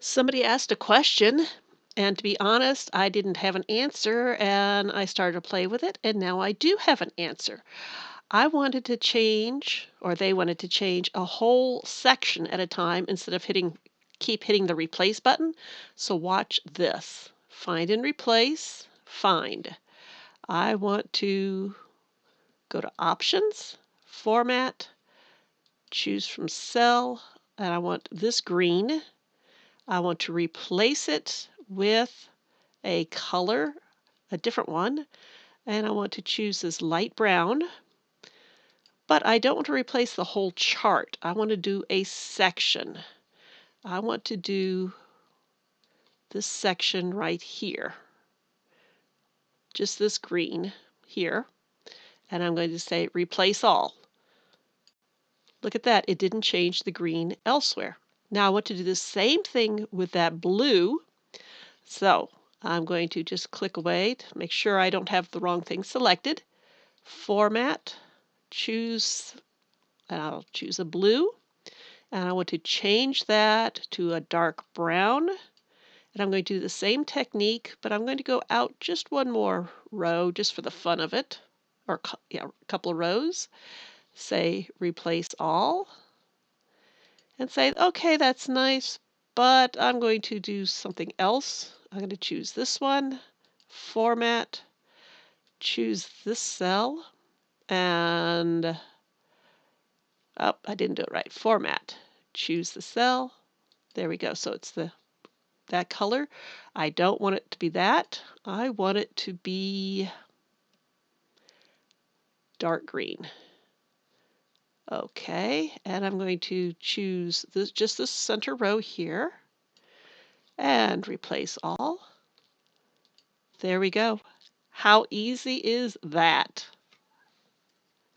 Somebody asked a question, and to be honest, I didn't have an answer, and I started to play with it, and now I do have an answer. I wanted to change, or they wanted to change a whole section at a time instead of keep hitting the replace button. So watch this. Find and replace, find. I want to go to options, format, choose from cell, and I want this green. I want to replace it with a color, a different one, and I want to choose this light brown, but I don't want to replace the whole chart. I want to do a section. I want to do this section right here, just this green here, and I'm going to say replace all. Look at that, it didn't change the green elsewhere. Now I want to do the same thing with that blue. So I'm going to just click away to make sure I don't have the wrong thing selected. Format, choose, and I'll choose a blue. And I want to change that to a dark brown. And I'm going to do the same technique, but I'm going to go out just one more row just for the fun of it. Or yeah, a couple of rows. Say replace all. And say, okay, that's nice, but I'm going to do something else. I'm going to choose this one, format, choose this cell, and oh, I didn't do it right. Format, choose the cell. There we go. So it's that color. I don't want it to be that. I want it to be dark green. Okay, and I'm going to choose just this center row here and replace all. There we go. How easy is that?